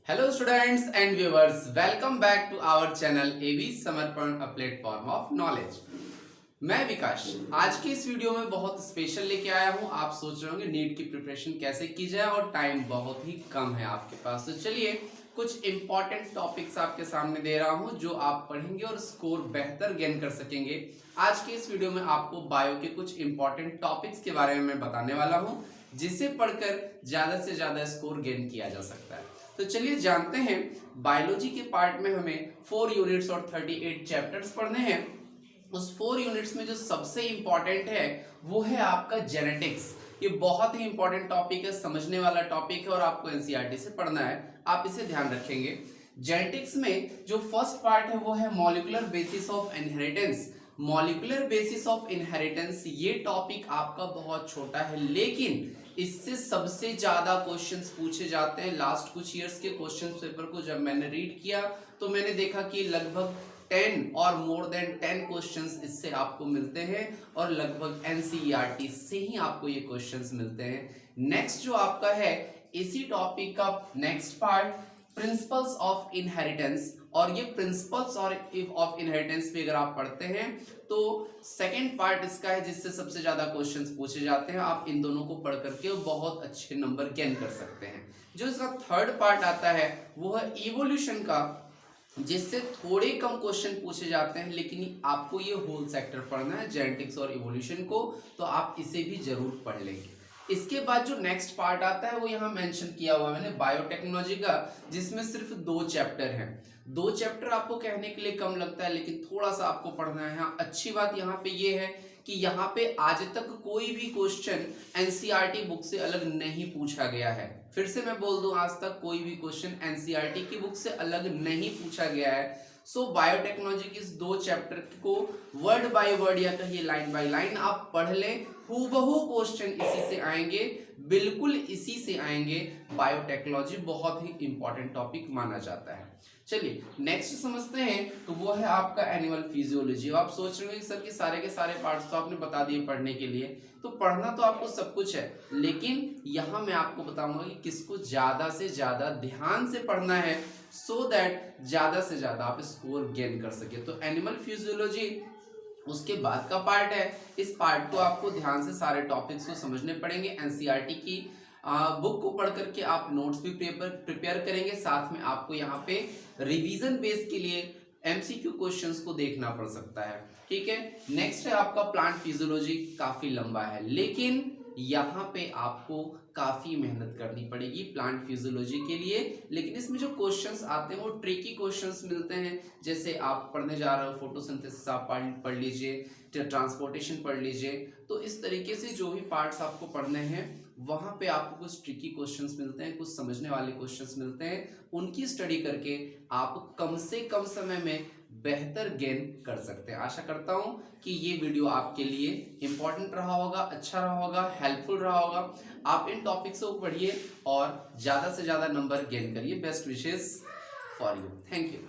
Hello students and viewers, welcome back to our channel AV समर्पण a platform of knowledge। मैं विकास आज की इस वीडियो में बहुत स्पेशल लेके आया हूँ। आप सोच रहे होंगे नीट की प्रिपरेशन कैसे की जाए और टाइम बहुत ही कम है आपके पास, तो चलिए कुछ इंपॉर्टेंट टॉपिक्स आपके सामने दे रहा हूँ जो आप पढ़ेंगे और स्कोर बेहतर गेन कर सकेंगे। आज की इस वीडियो में आपको बायो के कुछ इंपॉर्टेंट टॉपिक्स के बारे में मैं बताने वाला हूँ जिसे पढ़कर ज्यादा से ज्यादा स्कोर गेन किया जा सकता है। तो चलिए जानते हैं, बायोलॉजी के पार्ट में हमें 4 यूनिट्स और 38 चैप्टर्स पढ़ने हैं। उस 4 यूनिट्स में जो सबसे इंपॉर्टेंट है वो है आपका जेनेटिक्स। ये बहुत ही इंपॉर्टेंट टॉपिक है, समझने वाला टॉपिक है और आपको एनसीईआरटी से पढ़ना है, आप इसे ध्यान रखेंगे। जेनेटिक्स में जो फर्स्ट पार्ट है वो है molecular basis of inheritance. Molecular basis of inheritance ये टॉपिक आपका बहुत छोटा है, लेकिन इससे सबसे ज्यादा क्वेश्चंस पूछे जाते हैं। लास्ट कुछ ईयर्स के क्वेश्चन पेपर को जब मैंने रीड किया तो मैंने देखा कि लगभग 10 और मोर देन 10 क्वेश्चंस इससे आपको मिलते हैं और लगभग एनसीईआरटी से ही आपको ये क्वेश्चंस मिलते हैं। नेक्स्ट जो आपका है इसी टॉपिक का next part principles of inheritance, और ये प्रिंसिपल्स ऑफ इनहेरिटेंस पे अगर आप पढ़ते हैं तो सेकंड पार्ट इसका है जिससे सबसे ज्यादा क्वेश्चंस पूछे जाते हैं। आप इन दोनों को पढ़ करके बहुत अच्छे नंबर गेन कर सकते हैं। जो इसका थर्ड पार्ट आता है वो है इवोल्यूशन का, जिससे थोड़े कम क्वेश्चन पूछे जाते हैं, लेकिन आपको ये होल सेक्टर पढ़ना है जेनेटिक्स और इवोल्यूशन को, तो आप इसे भी जरूर पढ़ लेंगे। इसके बाद जो नेक्स्ट पार्ट आता है वो यहाँ मेंशन किया हुआ मैंने बायोटेक्नोलॉजी का, जिसमें सिर्फ 2 चैप्टर हैं। 2 चैप्टर आपको कहने के लिए कम लगता है, लेकिन थोड़ा सा आपको पढ़ना है। हाँ, अच्छी बात यहाँ पे ये है कि यहाँ पे आज तक कोई भी क्वेश्चन एनसीईआरटी बुक से अलग नहीं पूछा गया है। फिर से मैं बोल दूं, आज तक कोई भी क्वेश्चन एनसीईआरटी की बुक से अलग नहीं पूछा गया है। सो बायोटेक्नोलॉजी के इस 2 चैप्टर को वर्ड बाय वर्ड या कहिए लाइन बाय लाइन आप पढ़ लें। हूबहू क्वेश्चन इसी से आएंगे, बिल्कुल इसी से आएंगे। बायोटेक्नोलॉजी बहुत ही इंपॉर्टेंट टॉपिक माना जाता है। चलिए नेक्स्ट समझते हैं, तो वो है आपका एनिमल फिजियोलॉजी। आप सोच रहे हैं सर कि सारे के सारे पार्ट्स तो आपने बता दिए पढ़ने के लिए, तो पढ़ना तो आपको सब कुछ है, लेकिन यहाँ मैं आपको बताऊंगा कि किसको ज्यादा से ज्यादा ध्यान से पढ़ना है सो दैट ज्यादा से ज्यादा आप स्कोर गेन कर सके। तो एनिमल फिजियोलॉजी उसके बाद का पार्ट है। इस पार्ट को आपको ध्यान से सारे टॉपिक्स को समझने पड़ेंगे। एनसीईआरटी की बुक को पढ़ करके आप नोट्स भी प्रिपेयर करेंगे, साथ में आपको यहाँ पे रिवीजन बेस के लिए एमसीक्यू क्वेश्चंस को देखना पड़ सकता है। ठीक है, नेक्स्ट है आपका प्लांट फिजियोलॉजी। काफी लंबा है, लेकिन यहाँ पे आपको काफी मेहनत करनी पड़ेगी प्लांट फिजियोलॉजी के लिए। लेकिन इसमें जो क्वेश्चंस आते हैं वो ट्रिकी क्वेश्चंस मिलते हैं। जैसे आप पढ़ने जा रहे हो फोटोसिंथेसिस, आप पढ़ लीजिए, ट्रांसपोर्टेशन पढ़ लीजिए। तो इस तरीके से जो भी पार्ट्स आपको पढ़ने हैं वहां पे आपको कुछ ट्रिकी क्वेश्चंस मिलते हैं, कुछ समझने वाले क्वेश्चंस मिलते हैं। उनकी स्टडी करके आप कम से कम समय में बेहतर गेन कर सकते हैं। आशा करता हूं कि ये वीडियो आपके लिए इंपॉर्टेंट रहा होगा, अच्छा रहा होगा, हेल्पफुल रहा होगा। आप इन टॉपिक्स को पढ़िए और ज्यादा से ज्यादा नंबर गेन करिए। Best wishes for you. Thank you.